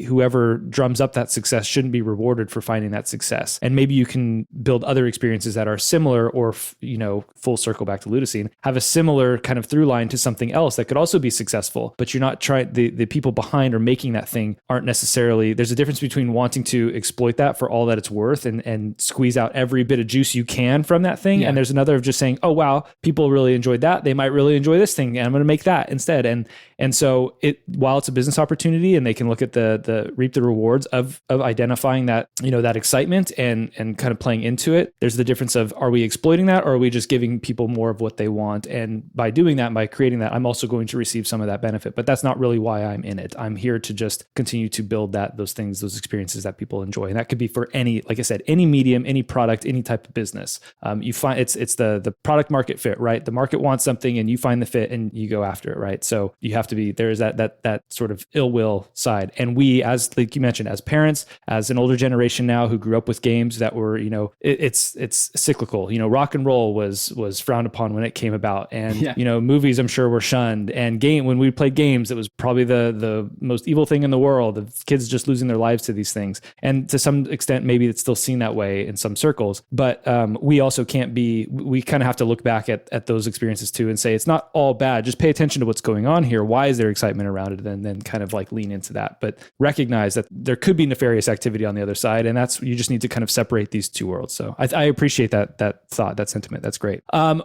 whoever drums up that success shouldn't be rewarded for finding that success. And maybe you can build other experiences that are similar or, full circle back to Ludocene, have a similar kind of through line to something else that could also be successful, but you're not trying, the people behind or making that thing aren't necessarily, there's a difference between wanting to exploit that for all that it's worth and squeeze out every bit of juice you can from that thing. Yeah. And there's another of just saying, oh, wow, people really enjoyed that. They might really enjoy this thing and I'm going to make that instead. And so while it's a business opportunity and they can look at the reap the rewards of identifying that, that excitement and kind of playing into it. There's the difference of, are we exploiting that or are we just giving people more of what they want? And by doing that, by creating that, I'm also going to receive some of that benefit, but that's not really why I'm in it. I'm here to just continue to build those things, those experiences that people enjoy. And that could be for any, like I said, any medium, any product, any type of business. You find it's the product market fit, right? The market wants something and you find the fit and you go after it, right? So you have have to be, there is that sort of ill will side. And we, as like you mentioned, as parents, as an older generation now who grew up with games that were, it's cyclical. Rock and roll was frowned upon when it came about, and movies I'm sure were shunned. And when we played games, it was probably the most evil thing in the world, of kids just losing their lives to these things. And to some extent, maybe it's still seen that way in some circles. But we also we kind of have to look back at those experiences too and say it's not all bad. Just pay attention to what's going on here. Why is there excitement around it? And then kind of like lean into that. But recognize that there could be nefarious activity on the other side. And you just need to kind of separate these two worlds. So I appreciate that thought, that sentiment. That's great.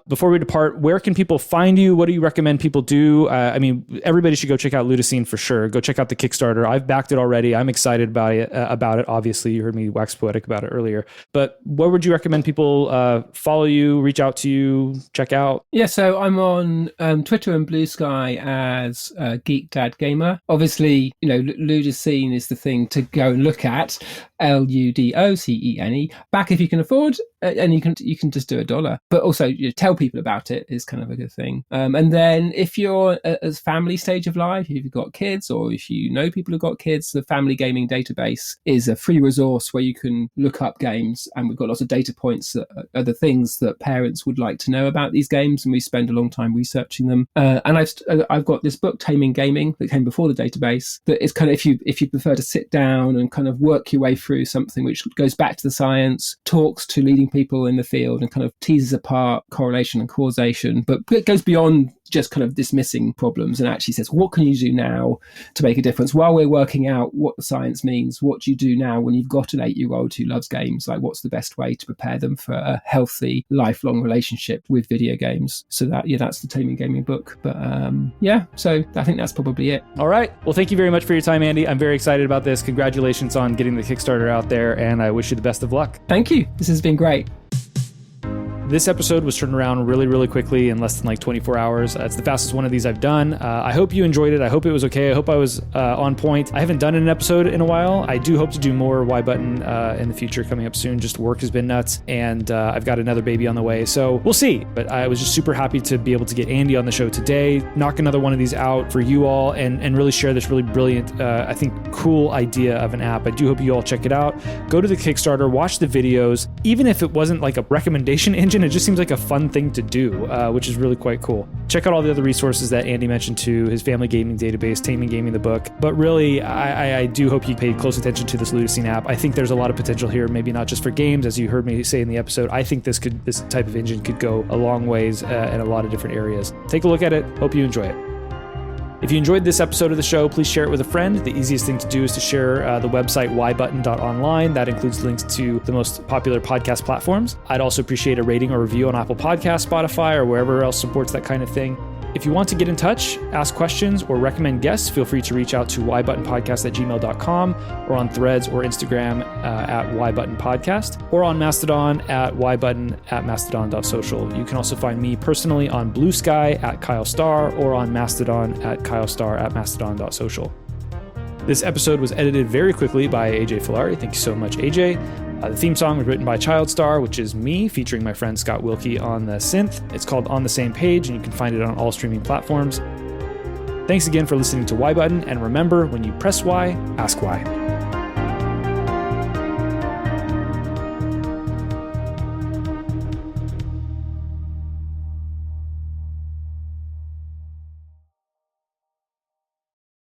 Before we depart, where can people find you? What do you recommend people do? Everybody should go check out Ludocene for sure. Go check out the Kickstarter. I've backed it already. I'm excited about it. Obviously, you heard me wax poetic about it earlier. But where would you recommend people follow you, reach out to you, check out? Yeah, so I'm on Twitter and Blue Sky as Geek Dad Gamer. Obviously, Ludocene is the thing to go and look at. Ludocene. Back if you can afford, and you can just do $1. But also tell people about it is kind of a good thing. And then if you're at a family stage of life, if you've got kids or if you know people who've got kids, the Family Gaming Database is a free resource where you can look up games, and we've got lots of data points that are the things that parents would like to know about these games, and we spend a long time researching them. And I've got this book, Taming Gaming, that came before the database, that is kind of, if you prefer to sit down and kind of work your way through something which goes back to the science, talks to leading people in the field, and kind of teases apart correlation and causation, but it goes beyond just kind of dismissing problems and actually says, what can you do now to make a difference? While we're working out what the science means, what do you do now when you've got an 8-year-old who loves games? Like, what's the best way to prepare them for a healthy, lifelong relationship with video games? So that's the Taming Gaming book. But so I think that's probably it. All right. Well, thank you very much for your time, Andy. I'm very excited about this. Congratulations on getting the Kickstarter out there, and I wish you the best of luck. Thank you. This has been great. This episode was turned around really, really quickly in less than like 24 hours. It's the fastest one of these I've done. I hope you enjoyed it. I hope it was okay. I hope I was on point. I haven't done an episode in a while. I do hope to do more Y Button in the future coming up soon. Just work has been nuts, and I've got another baby on the way. So we'll see. But I was just super happy to be able to get Andy on the show today, knock another one of these out for you all, and really share this really brilliant, I think, cool idea of an app. I do hope you all check it out. Go to the Kickstarter, watch the videos. Even if it wasn't like a recommendation engine, it just seems like a fun thing to do, which is really quite cool. Check out all the other resources that Andy mentioned too, his Family Gaming Database, Taming Gaming, the book. But really, I do hope you paid close attention to this Ludocene app. I think there's a lot of potential here, maybe not just for games, as you heard me say in the episode. I think this type of engine could go a long ways in a lot of different areas. Take a look at it. Hope you enjoy it. If you enjoyed this episode of the show, please share it with a friend. The easiest thing to do is to share the website ybutton.online. That includes links to the most popular podcast platforms. I'd also appreciate a rating or review on Apple Podcasts, Spotify, or wherever else supports that kind of thing. If you want to get in touch, ask questions, or recommend guests, feel free to reach out to ybuttonpodcast@gmail.com, or on Threads or Instagram at ybuttonpodcast, or on Mastodon at ybutton@mastodon.social. You can also find me personally on Blue Sky at Kyle Starr, or on Mastodon at kylestarr@mastodon.social. This episode was edited very quickly by AJ Filari. Thank you so much, AJ. The theme song was written by Starr, which is me, featuring my friend Scott Wilkie on the synth. It's called On the Same Page, and you can find it on all streaming platforms. Thanks again for listening to Y Button, and remember, when you press Y, ask why.